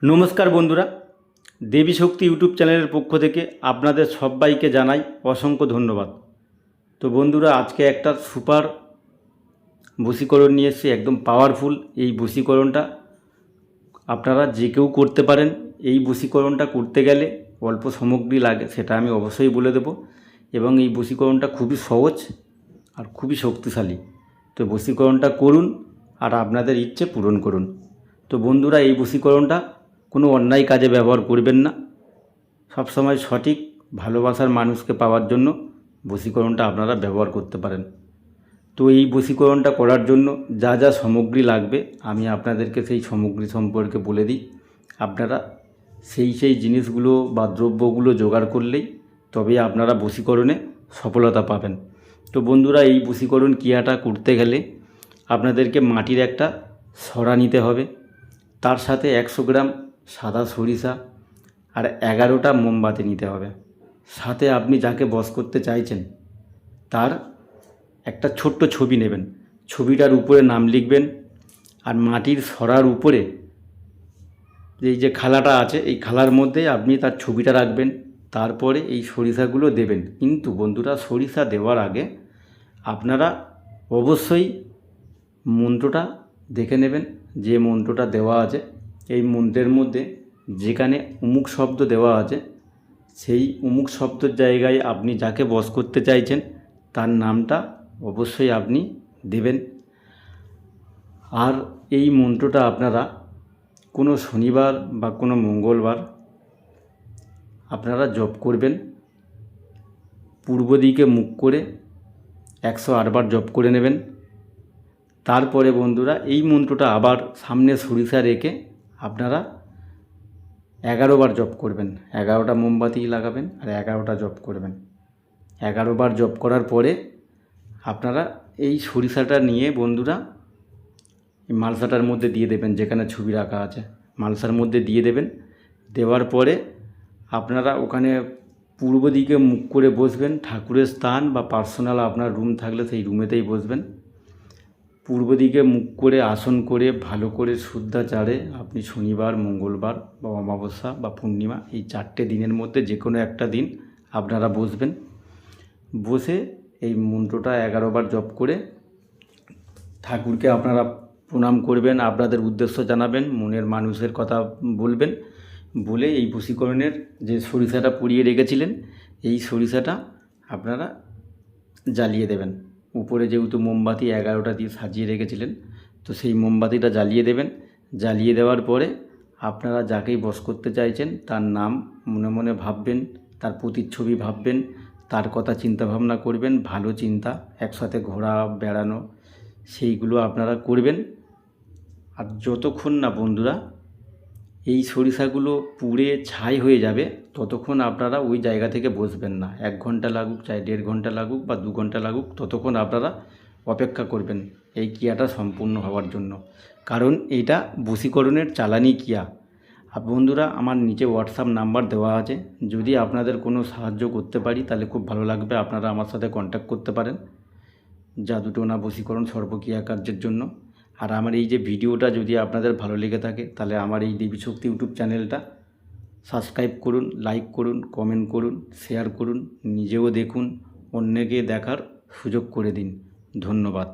নমস্কার বন্ধুরা, দেবী শক্তি ইউটিউব চ্যানেলের পক্ষ থেকে আপনাদের সবাইকে জানাই অসংখ্য ধন্যবাদ। তো বন্ধুরা, আজকে একটা সুপার বশীকরণ নিয়ে এসেছি, একদম পাওয়ারফুল। এই বশীকরণটা আপনারা যে কেউ করতে পারেন। এই বশীকরণটা করতে গেলে অল্প সামগ্রী লাগে, সেটা আমি অবশ্যই বলে দেব। এবং এই বশীকরণটা খুবই সহজ আর খুবই শক্তিশালী। তো বশীকরণটা করুন আর আপনাদের ইচ্ছে পূরণ করুন। তো বন্ধুরা, এই বশীকরণটা কোনো অন্যায় কাজে ব্যবহার করবেন না। সবসময় সঠিক ভালোবাসার মানুষকে পাওয়ার জন্য বশীকরণটা আপনারা ব্যবহার করতে পারেন। তো এই বশীকরণটা করার জন্য যা যা সামগ্রী লাগবে আমি আপনাদেরকে সেই সামগ্রী সম্পর্কে বলে দিই। আপনারা সেই জিনিসগুলো বা দ্রব্যগুলো জোগাড় করলেই তবেই আপনারা বশীকরণে সফলতা পাবেন। তো বন্ধুরা, এই বশীকরণ ক্রিয়াটা করতে গেলে আপনাদেরকে মাটির একটা সরা নিতে হবে, তার সাথে 100 গ্রাম সাদা সরিষা আর 11টা মোমবাতি নিতে হবে। সাথে আপনি যাকে বশ করতে চাইছেন তার একটা ছোট্ট ছবি নেবেন, ছবিটার উপরে নাম লিখবেন আর মাটির সরার উপরে এই যে খালাটা আছে এই খালার মধ্যে আপনি তার ছবিটা রাখবেন। তারপরে এই সরিষাগুলো দেবেন। কিন্তু বন্ধুরা, সরিষা দেওয়ার আগে আপনারা অবশ্যই মন্ত্রটা দেখে নেবেন। যে মন্ত্রটা দেওয়া আছে এই মন্ত্রের মধ্যে যেখানে উমুক শব্দ দেওয়া আছে সেই উমুক শব্দের জায়গায় আপনি যাকে বশ করতে চাইছেন তার নামটা অবশ্যই আপনি দেবেন। আর এই মন্ত্রটা আপনারা কোনো শনিবার বা কোনো মঙ্গলবার আপনারা জপ করবেন। পূর্ব দিকে মুখ করে 108 বার জপ করে নেবেন। তারপরে বন্ধুরা, এই মন্ত্রটা আবার সামনে সরিষা রেখে আপনারা 11 বার জপ করবেন। 11টা মোমবাতি লাগাবেন আর 11টা জপ করবেন। 11 বার জপ করার পরে আপনারা এই সরিষাটা নিয়ে বন্ধুরা এই মালসাটার মধ্যে দিয়ে দেবেন, যেখানে ছবি রাখা আছে মালসার মধ্যে দিয়ে দেবেন। দেওয়ার পরে আপনারা ওখানে পূর্ব দিকে মুখ করে বসবেন। ঠাকুরের স্থান বা পার্সোনাল আপনার রুম থাকলে সেই রুমেতেই বসবেন। পূর্ব দিকে মুখ করে আসন করে ভালো করে শুদ্ধাচারে আপনি শনিবার, মঙ্গলবার বা অমাবস্যা বা পূর্ণিমা এই 4টে দিনের মধ্যে যে কোনো একটা দিন আপনারা বসবেন। বসে এই মন্ত্রটা 11 বার জপ করে ঠাকুরকে আপনারা প্রণাম করবেন, আপনাদের উদ্দেশ্য জানাবেন, মনের মানুষের কথা বলবেন। বলে এই বশীকরণের যে সরিষাটা পুড়িয়ে রেখেছিলেন এই সরিষাটা আপনারা জ্বালিয়ে দেবেন। উপরে যেহেতু মোমবাতি 11টা দিয়ে সাজিয়ে রেখেছিলেন, তো সেই মোমবাতিটা জ্বালিয়ে দেবেন। জ্বালিয়ে দেওয়ার পরে আপনারা যাকেই বশ করতে চাইছেন তার নাম মনে মনে ভাববেন, তার প্রতিচ্ছবি ভাববেন, তার কথা চিন্তা ভাবনা করবেন। ভালো চিন্তা, একসাথে ঘোরা বেড়ানো সেইগুলো আপনারা করবেন। আর যতক্ষণ না বন্ধুরা এই সরিষাগুলো পুড়ে ছাই হয়ে যাবে ততক্ষণ আপনারা ওই জায়গা থেকে বসবেন না। 1 ঘন্টা লাগুক, চাই 1.5 ঘন্টা লাগুক বা 2 ঘন্টা লাগুক, ততক্ষণ আপনারা অপেক্ষা করবেন এই ক্রিয়াটা সম্পূর্ণ হওয়ার জন্য। কারণ এইটা বশীকরণের চালানি ক্রিয়া। আর বন্ধুরা, আমার নিচে হোয়াটসঅ্যাপ নাম্বার দেওয়া আছে, যদি আপনাদের কোনো সাহায্য করতে পারি তাহলে খুব ভালো লাগবে। আপনারা আমার সাথে কন্ট্যাক্ট করতে পারেন জাদুটোনা বশীকরণ সর্বক্রিয়া কার্যের জন্য। আর আমার এই যে ভিডিওটা যদি আপনাদের ভালো লেগে থাকে তাহলে আমার এই দেবী শক্তি ইউটিউব চ্যানেলটা সাবস্ক্রাইব করুন, লাইক করুন, কমেন্ট করুন, শেয়ার করুন, নিজেও দেখুন, অন্যকে দেখার সুযোগ করে দিন। ধন্যবাদ।